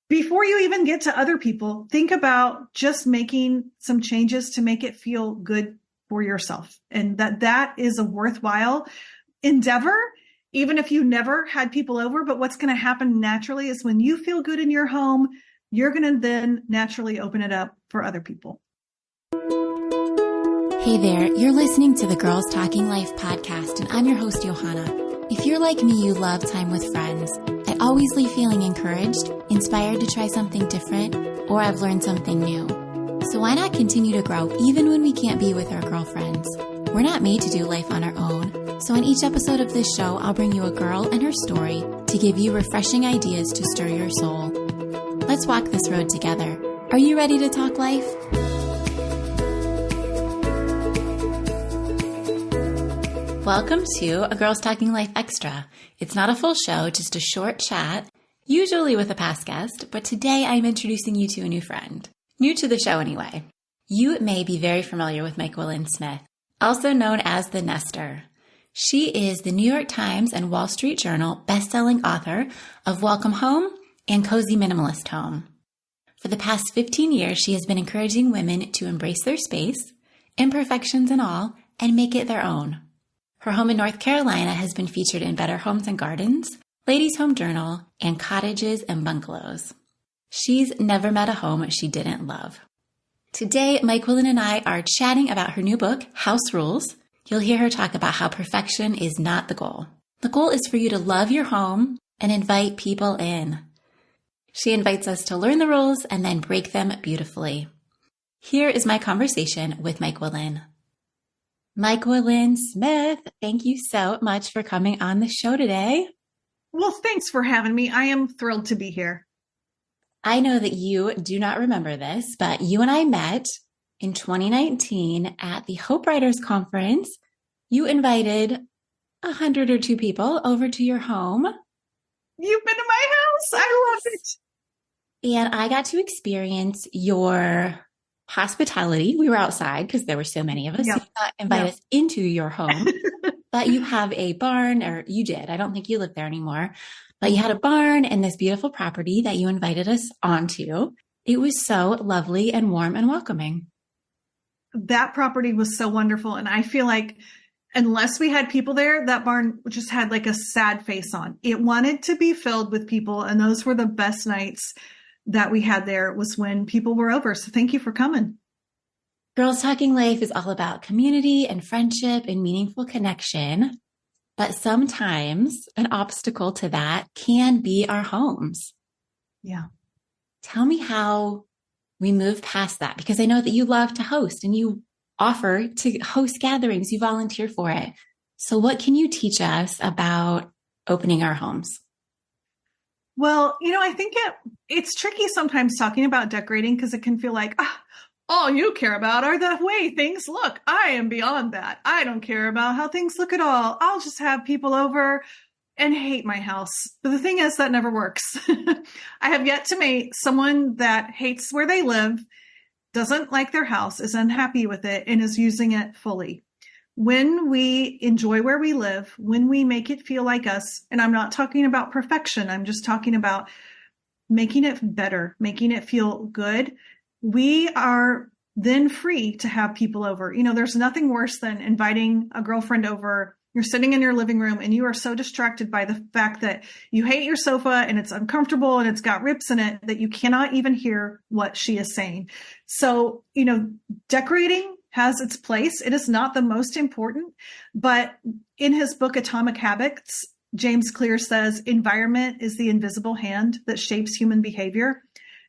before you even get to other people, think about just making some changes to make it feel good for yourself. And that is a worthwhile endeavor, even if you never had people over. But what's going to happen naturally is when you feel good in your home, you're going to then naturally open it up for other people. Hey there, you're listening to the Girls Talking Life podcast, and I'm your host, Johanna. If you're like me, you love time with friends. I always leave feeling encouraged, inspired to try something different, or I've learned something new. So why not continue to grow even when we can't be with our girlfriends? We're not made to do life on our own. So in each episode of this show, I'll bring you a girl and her story to give you refreshing ideas to stir your soul. Let's walk this road together. Are you ready to talk life? Welcome to a Girls Talking Life Extra. It's not a full show, just a short chat, usually with a past guest, but today I'm introducing you to a new friend. New to the show anyway. You may be very familiar with Myquillyn Smith, also known as the Nester. She is the New York Times and Wall Street Journal bestselling author of Welcome Home and Cozy Minimalist Home. For the past 15 years, she has been encouraging women to embrace their space, imperfections and all, and make it their own. Her home in North Carolina has been featured in Better Homes and Gardens, Ladies' Home Journal, and Cottages and Bungalows. She's never met a home she didn't love. Today, Myquillyn and I are chatting about her new book, House Rules. You'll hear her talk about how perfection is not the goal. The goal is for you to love your home and invite people in. She invites us to learn the rules and then break them beautifully. Here is my conversation with Myquillyn. Myquillyn Smith, thank you so much for coming on the show today. Well, thanks for having me. I am thrilled to be here. I know that you do not remember this, but you and I met in 2019 at the Hope Writers Conference. You invited 100 or 2 people over to your home. You've been to my house. I love it. And I got to experience your hospitality. We were outside because there were so many of us. Yep. You did not invite us into your home, but you have a barn, or you did. I don't think you live there anymore, but you had a barn and this beautiful property that you invited us onto. It was so lovely and warm and welcoming. That property was so wonderful. And I feel like unless we had people there, that barn just had like a sad face on. It wanted to be filled with people. And those were the best nights that we had there, was when people were over. So thank you for coming. Girls Talking Life is all about community and friendship and meaningful connection. But sometimes an obstacle to that can be our homes. Yeah. Tell me how we move past that, because I know that you love to host and you offer to host gatherings. You volunteer for it. So what can you teach us about opening our homes? Well, I think it's tricky sometimes talking about decorating, because it can feel like, all you care about are the way things look. I am beyond that. I don't care about how things look at all. I'll just have people over and hate my house. But the thing is, that never works. I have yet to meet someone that hates where they live, doesn't like their house, is unhappy with it, and is using it fully. When we enjoy where we live, when we make it feel like us, and I'm not talking about perfection, I'm just talking about making it better, making it feel good, we are then free to have people over. There's nothing worse than inviting a girlfriend over. You're sitting in your living room and you are so distracted by the fact that you hate your sofa and it's uncomfortable and it's got rips in it that you cannot even hear what she is saying. So, decorating has its place. It is not the most important, but in his book, Atomic Habits, James Clear says, environment is the invisible hand that shapes human behavior.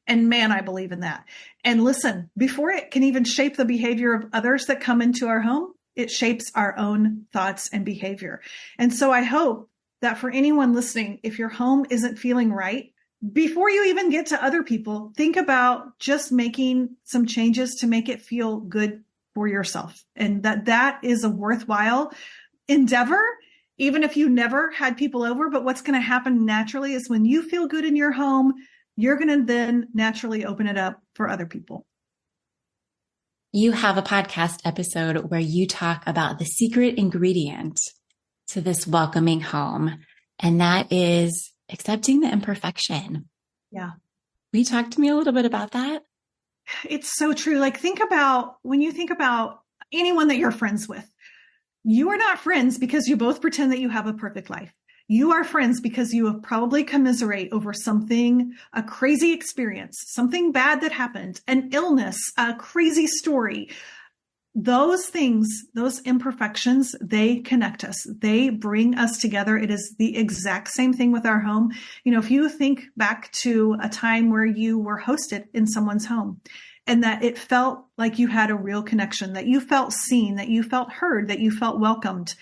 And man, I believe in that. And listen, before it can even shape the behavior of others that come into our home, it shapes our own thoughts and behavior. And so I hope that for anyone listening, if your home isn't feeling right, before you even get to other people, think about just making some changes to make it feel good for yourself. And that is a worthwhile endeavor, even if you never had people over. But what's going to happen naturally is when you feel good in your home, you're going to then naturally open it up for other people. You have a podcast episode where you talk about the secret ingredient to this welcoming home, and that is accepting the imperfection. Yeah. Will you talk to me a little bit about that? It's so true. Like when you think about anyone that you're friends with, you are not friends because you both pretend that you have a perfect life. You are friends because you have probably commiserate over something, a crazy experience, something bad that happened, an illness, a crazy story. Those things, those imperfections, they connect us. They bring us together. It is the exact same thing with our home. If you think back to a time where you were hosted in someone's home and that it felt like you had a real connection, that you felt seen, that you felt heard, that you felt welcomed.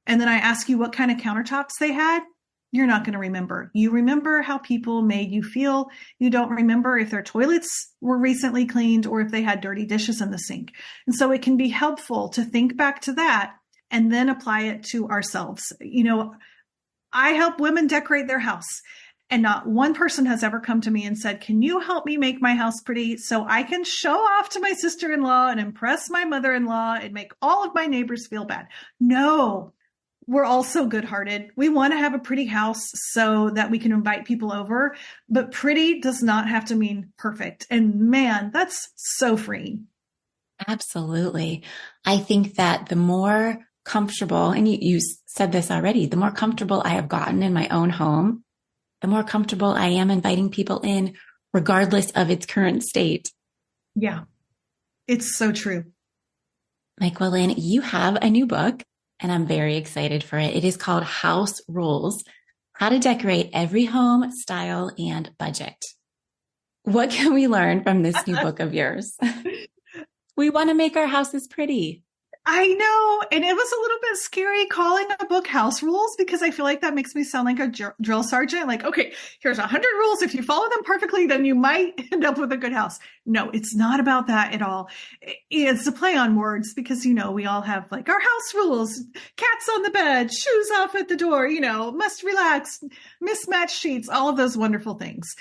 And then I ask you what kind of countertops they had, you're not going to remember. You remember how people made you feel. You don't remember if their toilets were recently cleaned or if they had dirty dishes in the sink. And so it can be helpful to think back to that and then apply it to ourselves. I help women decorate their house. And not one person has ever come to me and said, can you help me make my house pretty so I can show off to my sister-in-law and impress my mother-in-law and make all of my neighbors feel bad? No. We're all so good-hearted. We want to have a pretty house so that we can invite people over, but pretty does not have to mean perfect. And man, that's so freeing. Absolutely. I think that the more comfortable, and you said this already, the more comfortable I have gotten in my own home, the more comfortable I am inviting people in, regardless of its current state. Yeah, it's so true. Myquillyn, you have a new book, and I'm very excited for it. It is called House Rules: How to Decorate Every Home, Style, and Budget. What can we learn from this new book of yours? We want to make our houses pretty. I know. And it was a little bit scary calling a book House Rules because I feel like that makes me sound like a drill sergeant. Like, okay, here's 100 rules. If you follow them perfectly, then you might end up with a good house. No, it's not about that at all. It's a play on words because, we all have like our house rules, cats on the bed, shoes off at the door, must relax, mismatched sheets, all of those wonderful things.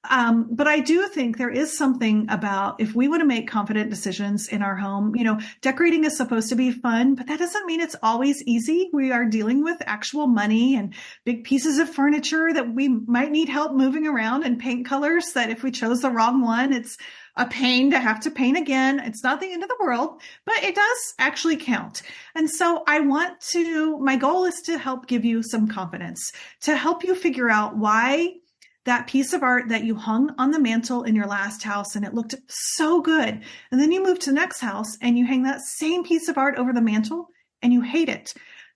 But I do think there is something about if we want to make confident decisions in our home, decorating is supposed to be fun, but that doesn't mean it's always easy. We are dealing with actual money and big pieces of furniture that we might need help moving around, and paint colors that if we chose the wrong one, it's a pain to have to paint again. It's not the end of the world, but it does actually count. And so my goal is to help give you some confidence, to help you figure out why that piece of art that you hung on the mantle in your last house and it looked so good. And then you move to the next house and you hang that same piece of art over the mantle and you hate it.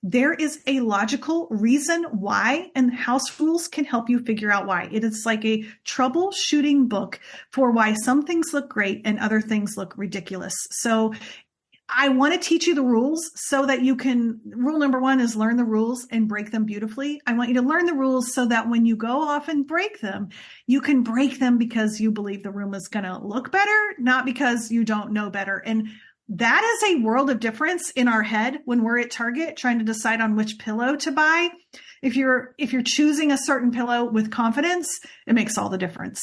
There is a logical reason why, and House Rules can help you figure out why. It is like a troubleshooting book for why some things look great and other things look ridiculous. So I want to teach you the rules so that rule number one is learn the rules and break them beautifully. I want you to learn the rules so that when you go off and break them, you can break them because you believe the room is going to look better, not because you don't know better. And that is a world of difference in our head when we're at Target trying to decide on which pillow to buy. If you're choosing a certain pillow with confidence, it makes all the difference.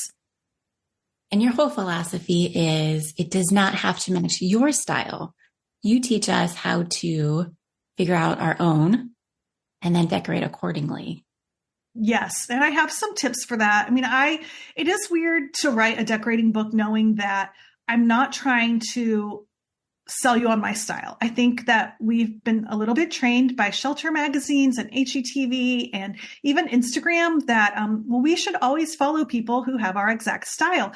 And your whole philosophy is it does not have to match your style. You teach us how to figure out our own and then decorate accordingly. Yes. And I have some tips for that. It is weird to write a decorating book knowing that I'm not trying to sell you on my style. I think that we've been a little bit trained by shelter magazines and HGTV and even Instagram that, we should always follow people who have our exact style.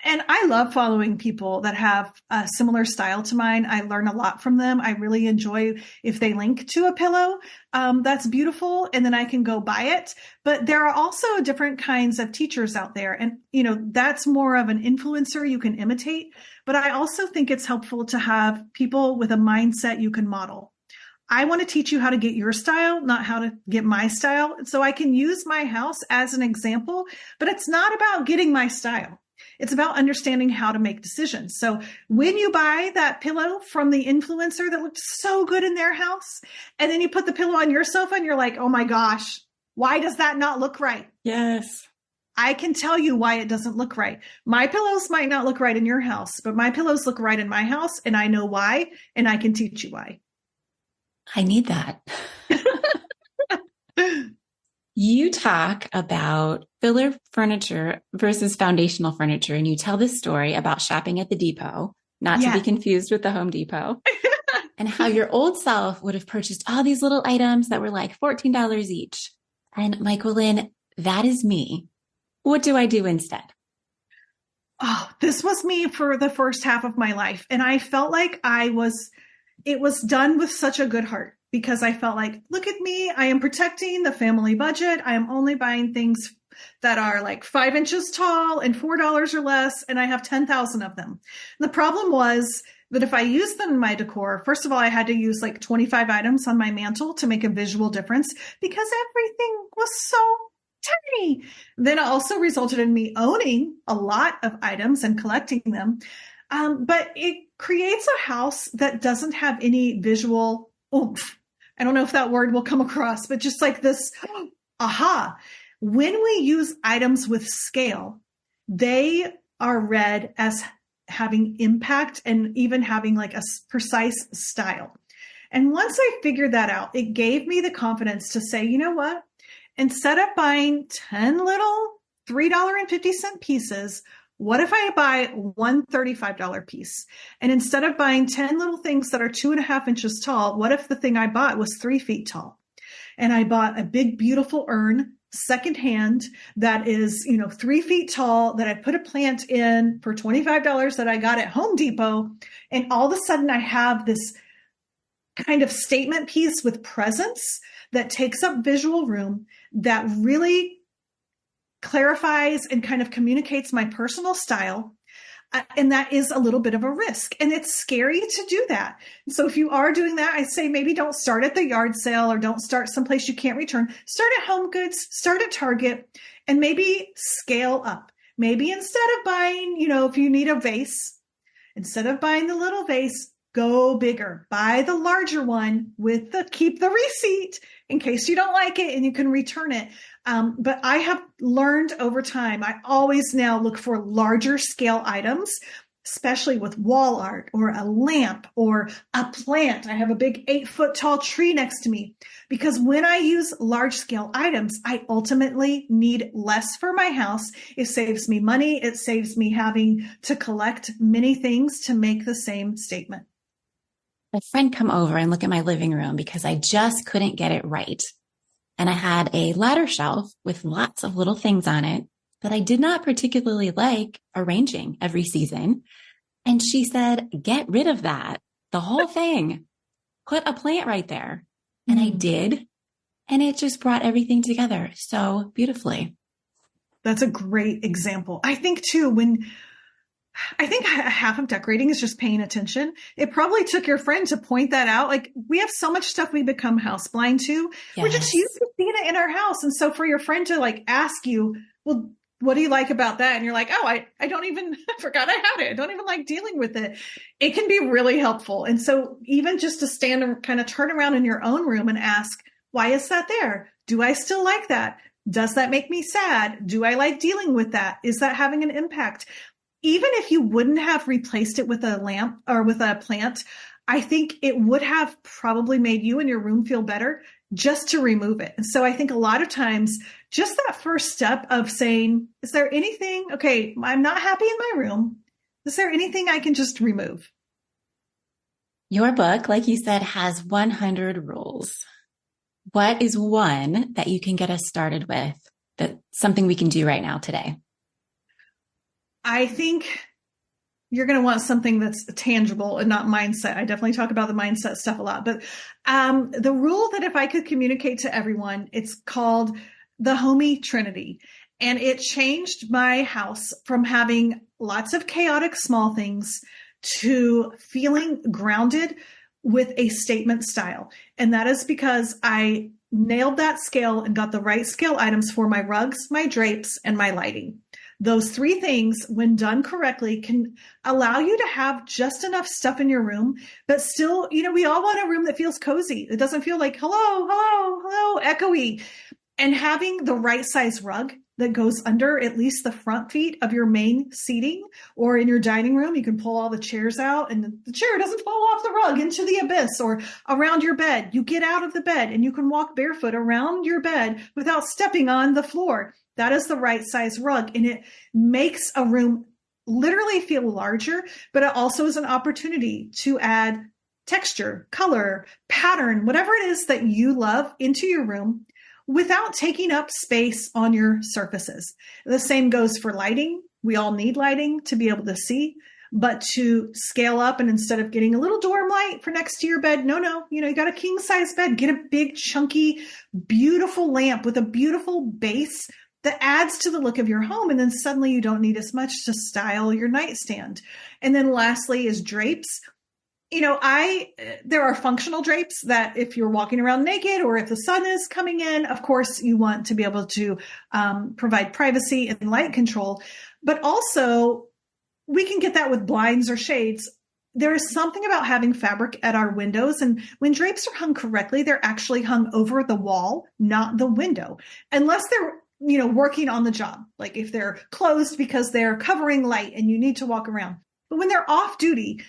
And I love following people that have a similar style to mine. I learn a lot from them. I really enjoy if they link to a pillow. That's beautiful. And then I can go buy it. But there are also different kinds of teachers out there. And, that's more of an influencer you can imitate. But I also think it's helpful to have people with a mindset you can model. I want to teach you how to get your style, not how to get my style. So I can use my house as an example, but it's not about getting my style. It's about understanding how to make decisions. So when you buy that pillow from the influencer that looked so good in their house, and then you put the pillow on your sofa and you're like, oh my gosh, why does that not look right? Yes. I can tell you why it doesn't look right. My pillows might not look right in your house, but my pillows look right in my house, and I know why, and I can teach you why. I need that. You talk about filler furniture versus foundational furniture, and you tell this story about shopping at the Depot, not to be Yeah. confused with the Home Depot, and how your old self would have purchased all these little items that were like $14 each. And Myquillyn, that is me. What do I do instead? Oh, this was me for the first half of my life. And I felt like it was done with such a good heart because I felt like, look at me. I am protecting the family budget. I am only buying things that are like 5 inches tall and $4 or less. And I have 10,000 of them. And the problem was that if I used them in my decor, first of all, I had to use like 25 items on my mantle to make a visual difference because everything was so tiny. Then it also resulted in me owning a lot of items and collecting them. But it creates a house that doesn't have any visual oomph. I don't know if that word will come across, but just like this, aha. When we use items with scale, they are read as having impact and even having like a precise style. And once I figured that out, it gave me the confidence to say, you know what? Instead of buying 10 little $3.50 pieces, what if I buy one $35 piece? And instead of buying 10 little things that are 2.5 inches tall, what if the thing I bought was 3 feet tall? And I bought a big, beautiful urn secondhand that is, 3 feet tall that I put a plant in for $25 that I got at Home Depot. And all of a sudden I have this kind of statement piece with presence that takes up visual room that really clarifies and kind of communicates my personal style. And that is a little bit of a risk. And it's scary to do that. So if you are doing that, I say maybe don't start at the yard sale or don't start someplace you can't return. Start at Home Goods, start at Target, and maybe scale up. Maybe instead of buying, if you need a vase, instead of buying the little vase, go bigger. Buy the larger one keep the receipt in case you don't like it and you can return it. But I have learned over time, I always now look for larger scale items, especially with wall art or a lamp or a plant. I have a big 8-foot tall tree next to me because when I use large scale items, I ultimately need less for my house. It saves me money. It saves me having to collect many things to make the same statement. A friend come over and look at my living room because I just couldn't get it right. And I had a ladder shelf with lots of little things on it that I did not particularly like arranging every season. And she said, get rid of that, the whole thing. Put a plant right there. And I did. And it just brought everything together so beautifully. That's a great example. I think too, I think half of decorating is just paying attention. It probably took your friend to point that out. Like we have so much stuff we become house blind to. Yes. We're just used to seeing it in our house. And so for your friend to like ask you, well, what do you like about that? And you're like, oh, I don't even, I forgot I had it. I don't even like dealing with it. It can be really helpful. And so even just to stand and kind of turn around in your own room and ask, why is that there? Do I still like that? Does that make me sad? Do I like dealing with that? Is that having an impact? Even if you wouldn't have replaced it with a lamp or with a plant, I think it would have probably made you and your room feel better just to remove it. And so I think a lot of times just that first step of saying, is there anything, okay, I'm not happy in my room. Is there anything I can just remove? Your book, like you said, has 100 rules. What is one that you can get us started with? That's something we can do right now today. I think you're going to want something that's tangible and not mindset. I definitely talk about the mindset stuff a lot, but the rule that if I could communicate to everyone, it's called the Homey Trinity. And it changed my house from having lots of chaotic small things to feeling grounded with a statement style. And that is because I nailed that scale and got the right scale items for my rugs, my drapes, and my lighting. Those 3 things, when done correctly, can allow you to have just enough stuff in your room, but still, we all want a room that feels cozy. It doesn't feel like, hello, hello, hello, echoey. And having the right size rug that goes under at least the front feet of your main seating, or in your dining room, you can pull all the chairs out and the chair doesn't fall off the rug into the abyss or around your bed. You get out of the bed and you can walk barefoot around your bed without stepping on the floor. That is the right size rug, and it makes a room literally feel larger, but it also is an opportunity to add texture, color, pattern, whatever it is that you love into your room without taking up space on your surfaces. The same goes for lighting. We all need lighting to be able to see, but to scale up, and instead of getting a little dorm light for next to your bed, no, you got a king size bed, get a big, chunky, beautiful lamp with a beautiful base that adds to the look of your home. And then suddenly you don't need as much to style your nightstand. And then lastly is drapes. There are functional drapes that if you're walking around naked or if the sun is coming in, of course you want to be able to provide privacy and light control, but also we can get that with blinds or shades. There is something about having fabric at our windows, and when drapes are hung correctly, they're actually hung over the wall, not the window, unless they're working on the job. Like if they're closed because they're covering light and you need to walk around. But when they're off duty,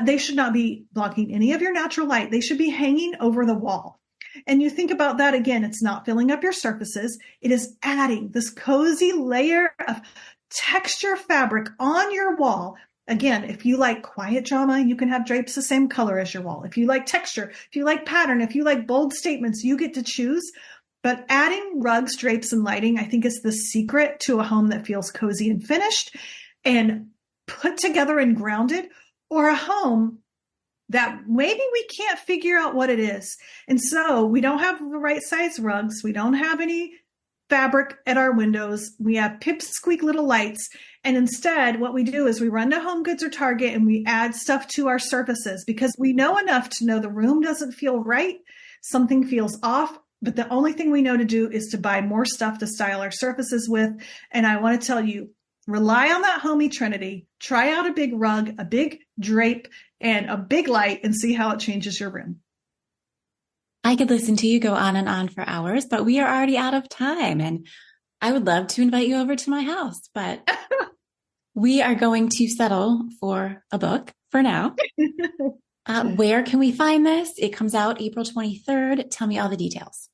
they should not be blocking any of your natural light. They should be hanging over the wall. And you think about that again, it's not filling up your surfaces. It is adding this cozy layer of texture fabric on your wall. Again, if you like quiet drama, you can have drapes the same color as your wall. If you like texture, if you like pattern, if you like bold statements, you get to choose. But adding rugs, drapes, and lighting, I think, is the secret to a home that feels cozy and finished and put together and grounded, or a home that maybe we can't figure out what it is. And so we don't have the right size rugs. We don't have any fabric at our windows. We have pipsqueak little lights. And instead, what we do is we run to Home Goods or Target and we add stuff to our surfaces because we know enough to know the room doesn't feel right. Something feels off. But the only thing we know to do is to buy more stuff to style our surfaces with. And I want to tell you, rely on that homey trinity. Try out a big rug, a big drape, and a big light and see how it changes your room. I could listen to you go on and on for hours, but we are already out of time. And I would love to invite you over to my house, but we are going to settle for a book for now. Where can we find this? It comes out April 23rd. Tell me all the details.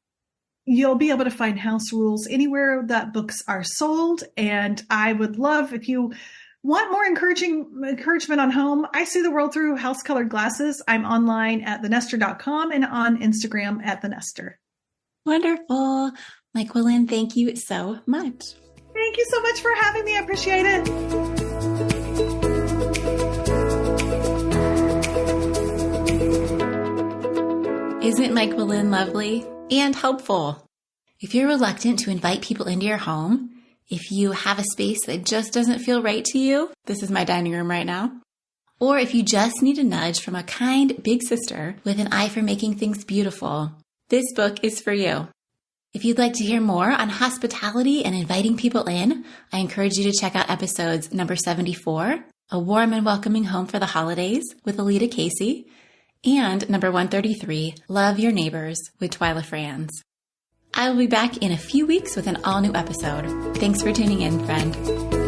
You'll be able to find House Rules anywhere that books are sold. And I would love, if you want more encouragement on home, I see the world through house-colored glasses. I'm online at thenester.com and on Instagram at thenester. Wonderful. Myquillyn, thank you so much. Thank you so much for having me. I appreciate it. Isn't Myquillyn lovely and helpful? If you're reluctant to invite people into your home, if you have a space that just doesn't feel right to you, this is my dining room right now, or if you just need a nudge from a kind big sister with an eye for making things beautiful, this book is for you. If you'd like to hear more on hospitality and inviting people in, I encourage you to check out episodes number 74, A Warm and Welcoming Home for the Holidays with Alita Casey, and number 133, Love Your Neighbors with Twyla Franz. I will be back in a few weeks with an all-new episode. Thanks for tuning in, friend.